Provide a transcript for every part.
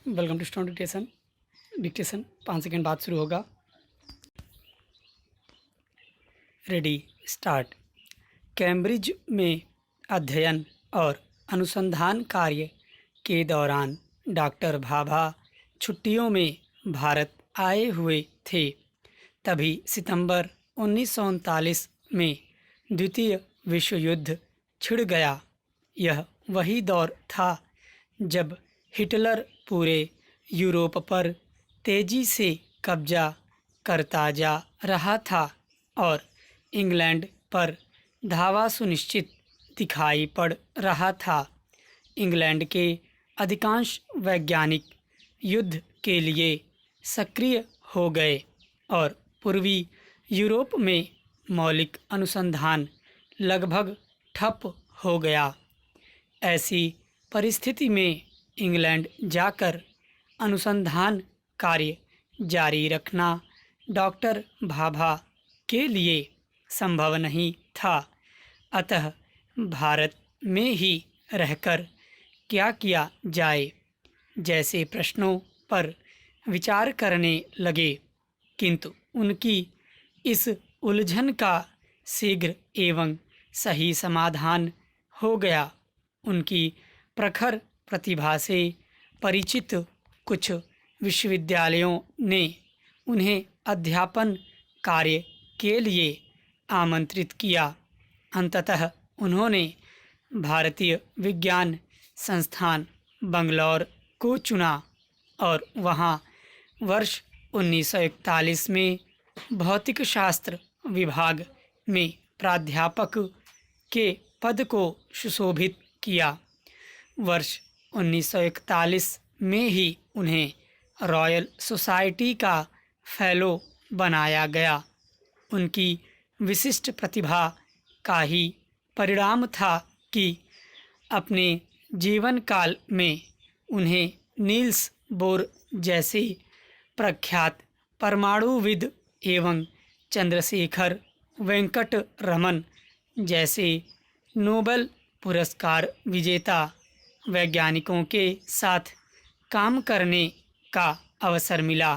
Welcome to student dictation. Dictation 5 second बाद शुरू होगा। Ready start. कैम्ब्रिज में अध्ययन और अनुसंधान कार्य के दौरान डॉक्टर भाभा छुट्टियों में भारत आए हुए थे। तभी सितंबर 1939 में द्वितीय विश्व युद्ध छिड़ गया। यह वही दौर था जब हिटलर पूरे यूरोप पर तेजी से कब्जा करता जा रहा था और इंग्लैंड पर धावा सुनिश्चित दिखाई पड़ रहा था। इंग्लैंड के अधिकांश वैज्ञानिक युद्ध के लिए सक्रिय हो गए और पूर्वी यूरोप में मौलिक अनुसंधान लगभग ठप हो गया। ऐसी परिस्थिति में इंग्लैंड जाकर अनुसंधान कार्य जारी रखना डॉक्टर भाभा के लिए संभव नहीं था। अतः भारत में ही रहकर क्या किया जाए जैसे प्रश्नों पर विचार करने लगे, किंतु उनकी इस उलझन का शीघ्र एवं सही समाधान हो गया। उनकी प्रखर प्रतिभा से परिचित कुछ विश्वविद्यालयों ने उन्हें अध्यापन कार्य के लिए आमंत्रित किया। अंततः उन्होंने भारतीय विज्ञान संस्थान बंगलौर को चुना और वहां वर्ष 1941 में भौतिक शास्त्र विभाग में प्राध्यापक के पद को सुशोभित किया। वर्ष 1941 में ही उन्हें रॉयल सोसाइटी का फेलो बनाया गया। उनकी विशिष्ट प्रतिभा का ही परिणाम था कि अपने जीवन काल में उन्हें नील्स बोर जैसे प्रख्यात परमाणुविद एवं चंद्रशेखर वेंकट रमन जैसे नोबेल पुरस्कार विजेता वैज्ञानिकों के साथ काम करने का अवसर मिला।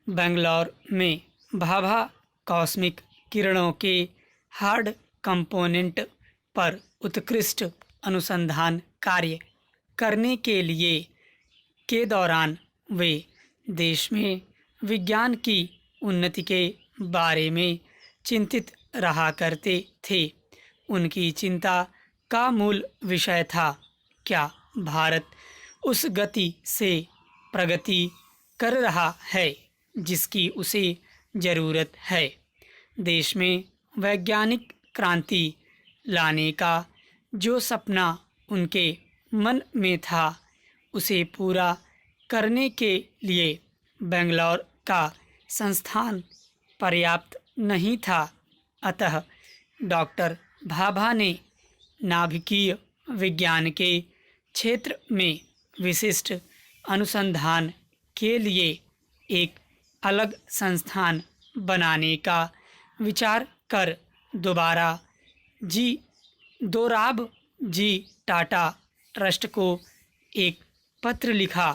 बेंगलौर में भाभा कॉस्मिक किरणों के हार्ड कंपोनेंट पर उत्कृष्ट अनुसंधान कार्य करने के दौरान वे देश में विज्ञान की उन्नति के बारे में चिंतित रहा करते थे। उनकी चिंता का मूल विषय था, क्या भारत उस गति से प्रगति कर रहा है जिसकी उसे ज़रूरत है। देश में वैज्ञानिक क्रांति लाने का जो सपना उनके मन में था, उसे पूरा करने के लिए बेंगलौर का संस्थान पर्याप्त नहीं था। अतः डॉक्टर भाभा ने नाभिकीय विज्ञान के क्षेत्र में विशिष्ट अनुसंधान के लिए एक अलग संस्थान बनाने का विचार कर दोराब जी टाटा ट्रस्ट को एक पत्र लिखा।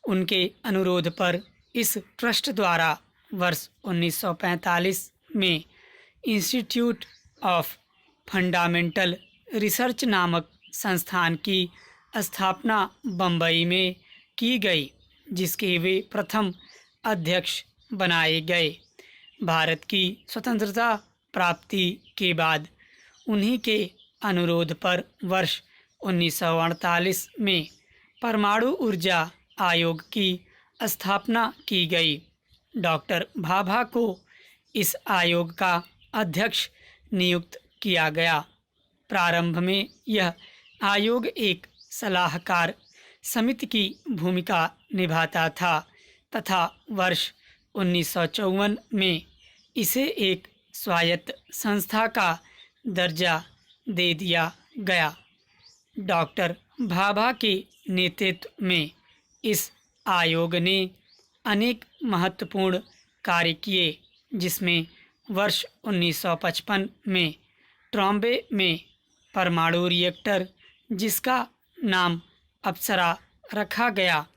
उनके अनुरोध पर इस ट्रस्ट द्वारा वर्ष 1945 में इंस्टीट्यूट ऑफ फंडामेंटल रिसर्च नामक संस्थान की स्थापना बम्बई में की गई, जिसके वे प्रथम अध्यक्ष बनाए गए। भारत की स्वतंत्रता प्राप्ति के बाद उन्हीं के अनुरोध पर वर्ष 1948 में परमाणु ऊर्जा आयोग की स्थापना की गई। डॉक्टर भाभा को इस आयोग का अध्यक्ष नियुक्त किया गया। प्रारंभ में यह आयोग एक सलाहकार समिति की भूमिका निभाता था तथा वर्ष 1954 में इसे एक स्वायत्त संस्था का दर्जा दे दिया गया। डॉक्टर भाभा के नेतृत्व में इस आयोग ने अनेक महत्वपूर्ण कार्य किए, जिसमें वर्ष 1955 में ट्रॉम्बे में परमाणु रिएक्टर, जिसका नाम अप्सरा रखा गया,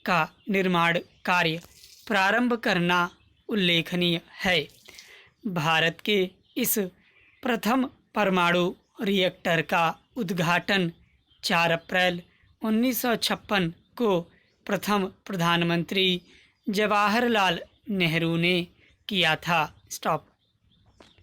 का निर्माण कार्य प्रारंभ करना उल्लेखनीय है। भारत के इस प्रथम परमाणु रिएक्टर का उद्घाटन 4 अप्रैल 1956 को प्रथम प्रधानमंत्री जवाहरलाल नेहरू ने किया था। स्टॉप।